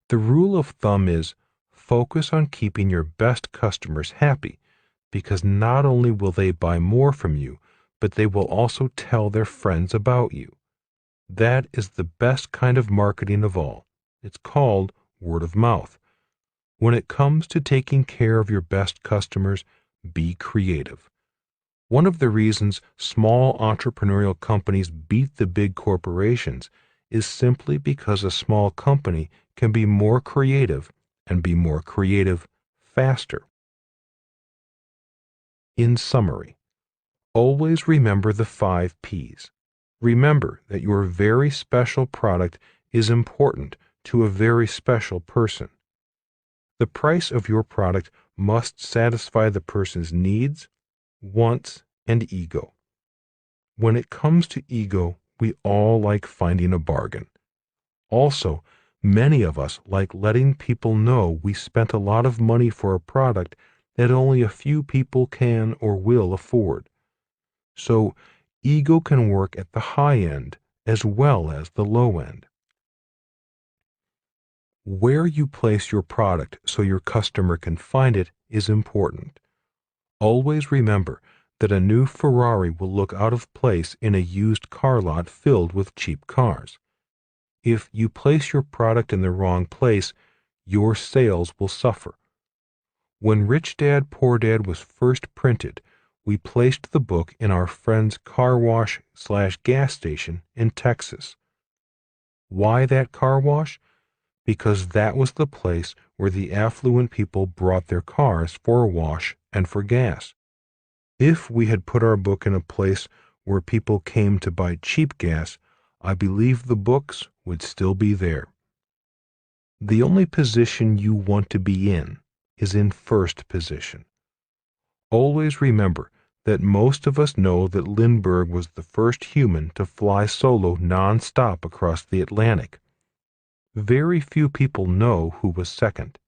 The rule of thumb is focus on keeping your best customers happy, because not only will they buy more from you, but they will also tell their friends about you. That is the best kind of marketing of all. It's called word of mouth. When it comes to taking care of your best customers, be creative. One of the reasons small entrepreneurial companies beat the big corporations is simply because a small company can be more creative and be more creative faster. In summary, always remember the 5 P's. Remember that your very special product is important to a very special person. The price of your product must satisfy the person's needs, wants, and ego. When it comes to ego, we all like finding a bargain. Also, many of us like letting people know we spent a lot of money for a product that only a few people can or will afford. So, ego can work at the high end as well as the low end. Where you place your product so your customer can find it is important. Always remember that a new Ferrari will look out of place in a used car lot filled with cheap cars. If you place your product in the wrong place, your sales will suffer. When Rich Dad, Poor Dad was first printed, we placed the book in our friend's car wash/gas station in Texas. Why that car wash? Because that was the place where the affluent people brought their cars for a wash and for gas. If we had put our book in a place where people came to buy cheap gas, I believe the books would still be there. The only position you want to be in is in first position. Always remember that most of us know that Lindbergh was the first human to fly solo non-stop across the Atlantic. Very few people know who was second.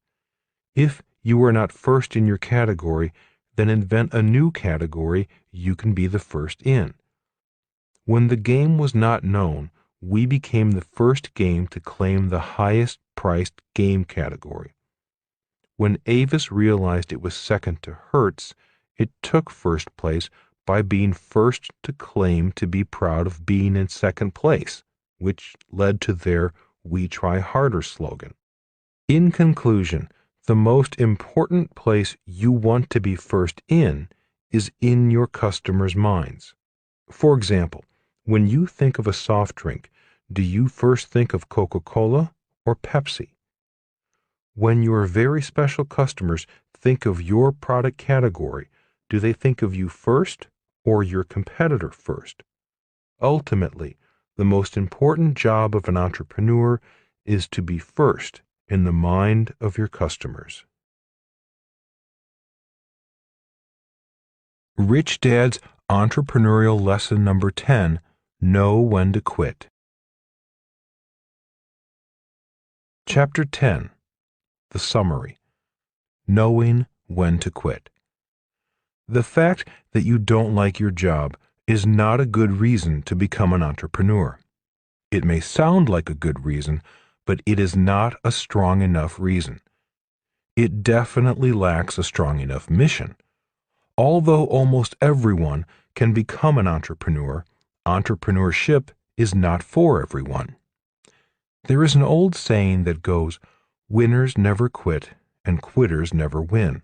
If you are not first in your category, then invent a new category you can be the first in. When the game was not known, we became the first game to claim the highest priced game category. When Avis realized it was second to Hertz, it took first place by being first to claim to be proud of being in second place, which led to their "We Try Harder" slogan. In conclusion, the most important place you want to be first in is in your customers' minds. For example, when you think of a soft drink, do you first think of Coca-Cola or Pepsi? When your very special customers think of your product category, do they think of you first or your competitor first? Ultimately, the most important job of an entrepreneur is to be first in the mind of your customers. Rich Dad's Entrepreneurial Lesson Number 10, Know When to Quit. Chapter 10, The Summary, Knowing When to Quit. The fact that you don't like your job is not a good reason to become an entrepreneur. It may sound like a good reason, but it is not a strong enough reason. It definitely lacks a strong enough mission. Although almost everyone can become an entrepreneur, entrepreneurship is not for everyone. There is an old saying that goes, "Winners never quit and quitters never win."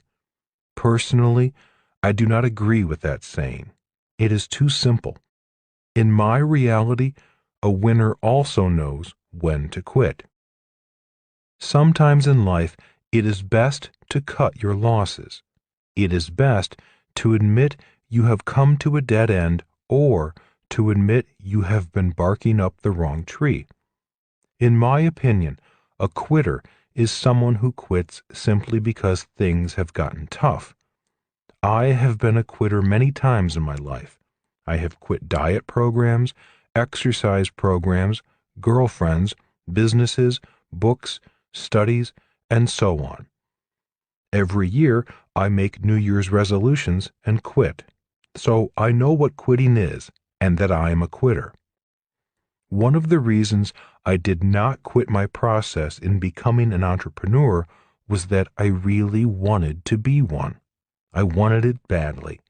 Personally, I do not agree with that saying. It is too simple. In my reality, a winner also knows when to quit. Sometimes in life, it is best to cut your losses. It is best to admit you have come to a dead end or to admit you have been barking up the wrong tree. In my opinion, a quitter is someone who quits simply because things have gotten tough. I have been a quitter many times in my life. I have quit diet programs, exercise programs, girlfriends, businesses, books, studies, and so on. Every year, I make New Year's resolutions and quit. So I know what quitting is and that I am a quitter. One of the reasons I did not quit my process in becoming an entrepreneur was that I really wanted to be one. I wanted it badly.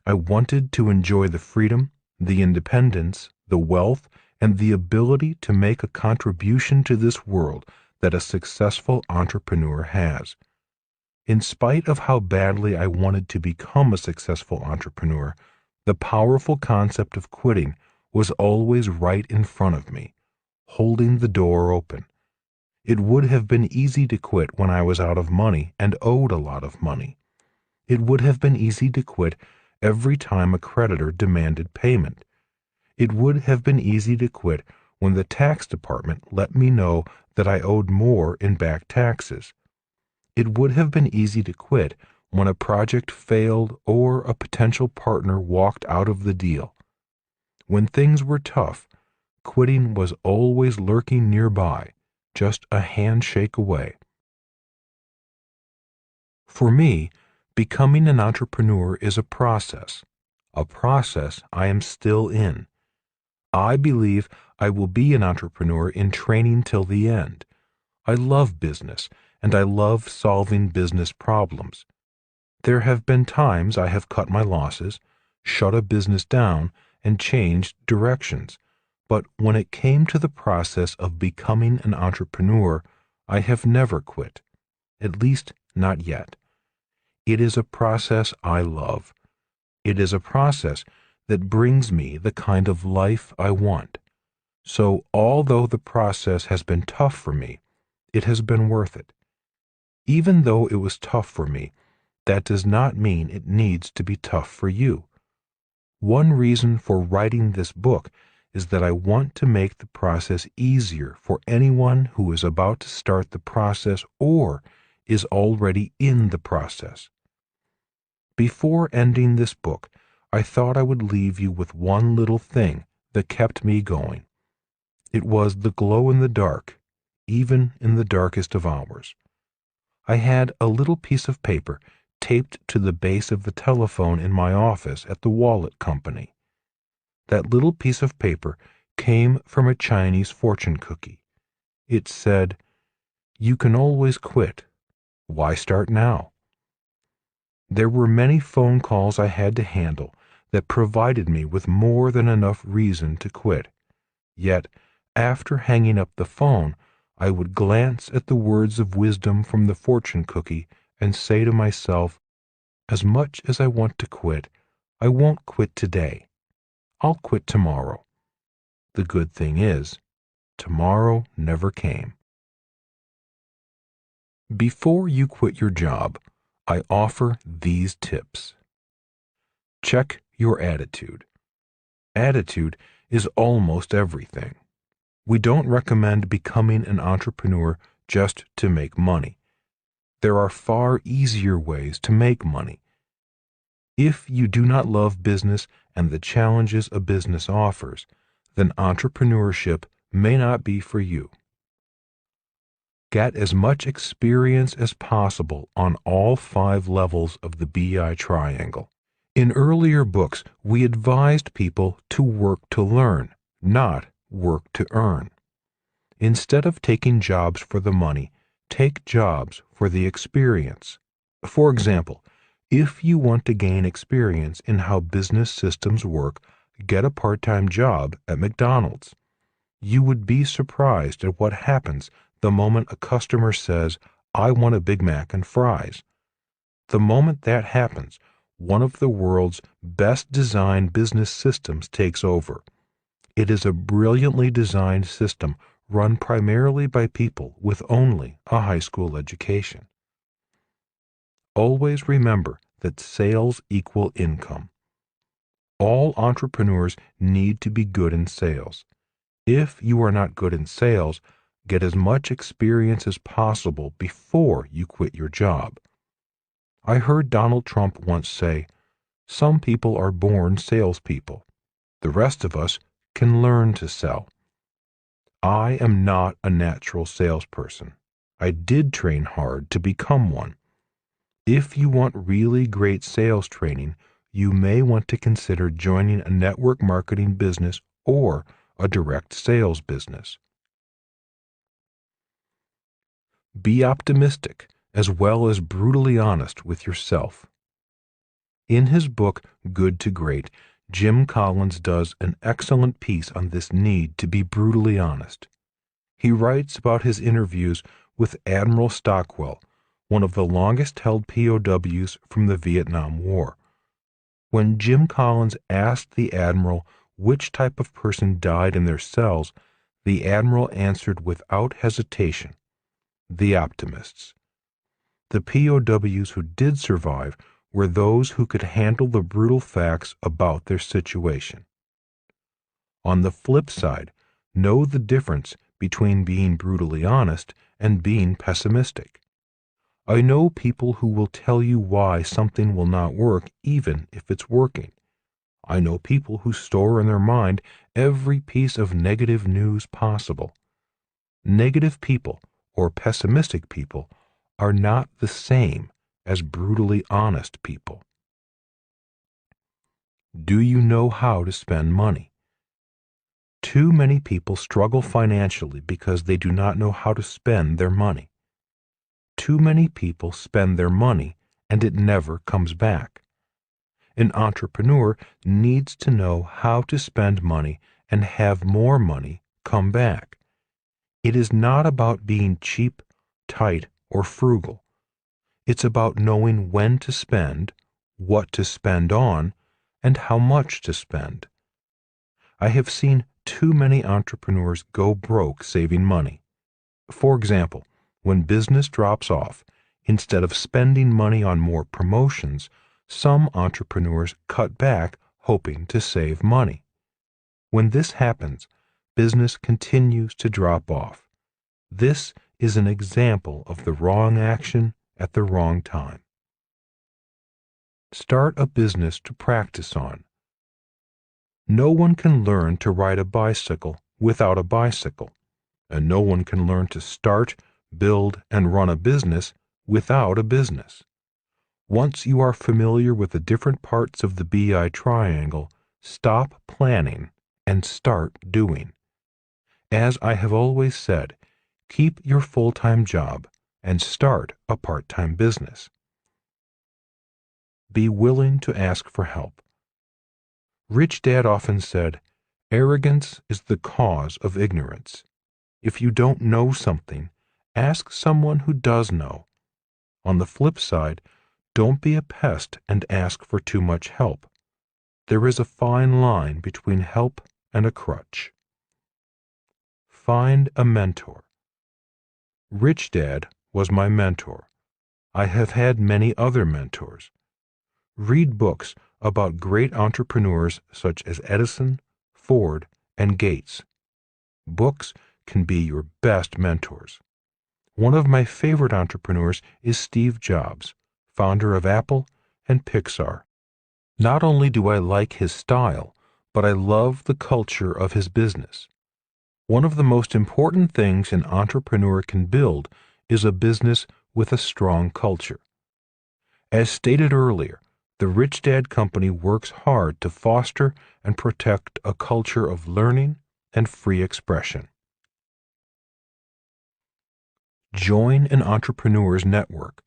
I wanted to enjoy the freedom, the independence, the wealth, and the ability to make a contribution to this world that a successful entrepreneur has. In spite of how badly I wanted to become a successful entrepreneur, the powerful concept of quitting was always right in front of me, holding the door open. It would have been easy to quit when I was out of money and owed a lot of money. It would have been easy to quit every time a creditor demanded payment. It would have been easy to quit when the tax department let me know that I owed more in back taxes. It would have been easy to quit when a project failed or a potential partner walked out of the deal. When things were tough, quitting was always lurking nearby, just a handshake away. For me, becoming an entrepreneur is a process I am still in. I believe I will be an entrepreneur in training till the end. I love business, and I love solving business problems. There have been times I have cut my losses, shut a business down, and changed directions. But when it came to the process of becoming an entrepreneur, I have never quit. At least, not yet. It is a process I love. It is a process that brings me the kind of life I want. So, although the process has been tough for me, it has been worth it. Even though it was tough for me, that does not mean it needs to be tough for you. One reason for writing this book is that I want to make the process easier for anyone who is about to start the process or is already in the process. Before ending this book, I thought I would leave you with one little thing that kept me going. It was the glow in the dark, even in the darkest of hours. I had a little piece of paper taped to the base of the telephone in my office at the Wallet Company. That little piece of paper came from a Chinese fortune cookie. It said, "You can always quit. Why start now?" There were many phone calls I had to handle that provided me with more than enough reason to quit. Yet, after hanging up the phone, I would glance at the words of wisdom from the fortune cookie and say to myself, as much as I want to quit, I won't quit today. I'll quit tomorrow. The good thing is, tomorrow never came. Before you quit your job, I offer these tips. Check your attitude. Attitude is almost everything. We don't recommend becoming an entrepreneur just to make money. There are far easier ways to make money. If you do not love business and the challenges a business offers, then entrepreneurship may not be for you. Get as much experience as possible on all 5 levels of the BI triangle. In earlier books, we advised people to work to learn, not work to earn. Instead of taking jobs for the money, take jobs for the experience. For example, if you want to gain experience in how business systems work, get a part-time job at McDonald's. You would be surprised at what happens the moment a customer says, "I want a Big Mac and fries." The moment that happens, one of the world's best designed business systems takes over. It is a brilliantly designed system run primarily by people with only a high school education. Always remember that sales equal income. All entrepreneurs need to be good in sales. If you are not good in sales, get as much experience as possible before you quit your job. I heard Donald Trump once say, "Some people are born salespeople. The rest of us can learn to sell." I am not a natural salesperson. I did train hard to become one. If you want really great sales training, you may want to consider joining a network marketing business or a direct sales business. Be optimistic as well as brutally honest with yourself. In his book, Good to Great, Jim Collins does an excellent piece on this need to be brutally honest. He writes about his interviews with Admiral Stockwell, one of the longest-held POWs from the Vietnam War. When Jim Collins asked the admiral which type of person died in their cells, the admiral answered without hesitation, "The optimists." The POWs who did survive were those who could handle the brutal facts about their situation. On the flip side, know the difference between being brutally honest and being pessimistic. I know people who will tell you why something will not work even if it's working. I know people who store in their mind every piece of negative news possible. Negative people or pessimistic people are not the same as brutally honest people. Do you know how to spend money? Too many people struggle financially because they do not know how to spend their money. Too many people spend their money and it never comes back. An entrepreneur needs to know how to spend money and have more money come back. It is not about being cheap, tight, or frugal. It's about knowing when to spend, what to spend on, and how much to spend. I have seen too many entrepreneurs go broke saving money. For example, when business drops off, instead of spending money on more promotions, some entrepreneurs cut back hoping to save money. When this happens, business continues to drop off. This is an example of the wrong action at the wrong time. Start a business to practice on. No one can learn to ride a bicycle without a bicycle, and no one can learn to start, build, and run a business without a business. Once you are familiar with the different parts of the BI triangle, stop planning and start doing. As I have always said, keep your full-time job and start a part-time business. Be willing to ask for help. Rich Dad often said, "Arrogance is the cause of ignorance." If you don't know something, ask someone who does know. On the flip side, don't be a pest and ask for too much help. There is a fine line between help and a crutch. Find a mentor. Rich Dad was my mentor. I have had many other mentors. Read books about great entrepreneurs such as Edison, Ford, and Gates. Books can be your best mentors. One of my favorite entrepreneurs is Steve Jobs, founder of Apple and Pixar. Not only do I like his style, but I love the culture of his business. One of the most important things an entrepreneur can build is a business with a strong culture. As stated earlier, the Rich Dad Company works hard to foster and protect a culture of learning and free expression. Join an entrepreneur's network.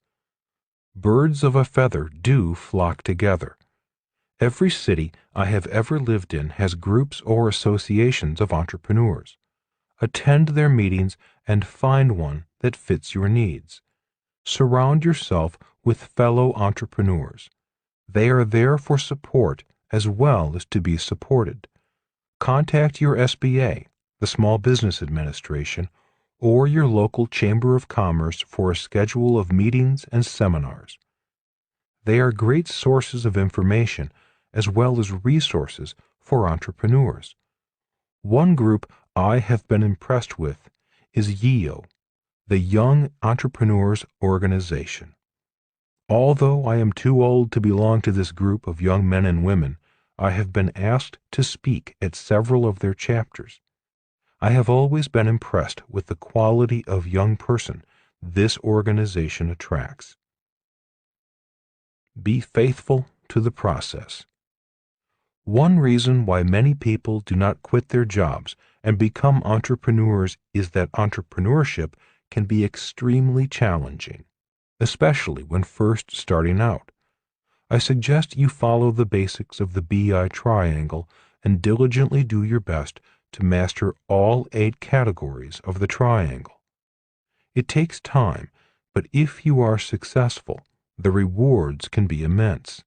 Birds of a feather do flock together. Every city I have ever lived in has groups or associations of entrepreneurs. Attend their meetings and find one that fits your needs. Surround yourself with fellow entrepreneurs. They are there for support as well as to be supported. Contact your SBA, the Small Business Administration, or your local Chamber of Commerce for a schedule of meetings and seminars. They are great sources of information as well as resources for entrepreneurs. One group I have been impressed with is YEO, the Young Entrepreneurs Organization. Although I am too old to belong to this group of young men and women, I have been asked to speak at several of their chapters. I have always been impressed with the quality of young person this organization attracts. Be faithful to the process. One reason why many people do not quit their jobs and become entrepreneurs is that entrepreneurship can be extremely challenging, especially when first starting out. I suggest you follow the basics of the BI triangle and diligently do your best to master all 8 categories of the triangle. It takes time, but if you are successful, the rewards can be immense.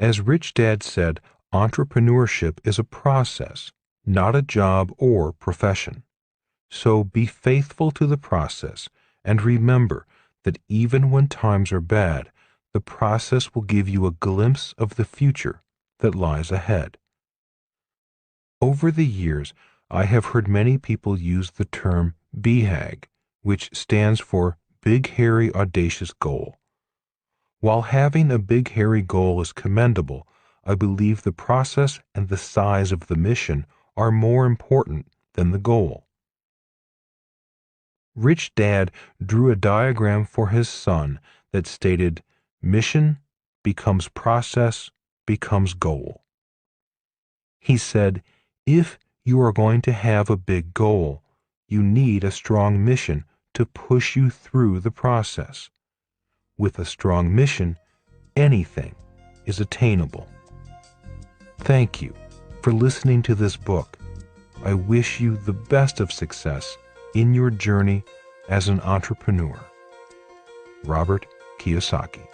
As Rich Dad said, entrepreneurship is a process, not a job or profession. So be faithful to the process and remember that even when times are bad, the process will give you a glimpse of the future that lies ahead. Over the years, I have heard many people use the term BHAG, which stands for Big Hairy Audacious Goal. While having a big hairy goal is commendable, I believe the process and the size of the mission are more important than the goal. Rich Dad drew a diagram for his son that stated, mission becomes process becomes goal. He said, if you are going to have a big goal, you need a strong mission to push you through the process. With a strong mission, anything is attainable. Thank you for listening to this book. I wish you the best of success in your journey as an entrepreneur. Robert Kiyosaki.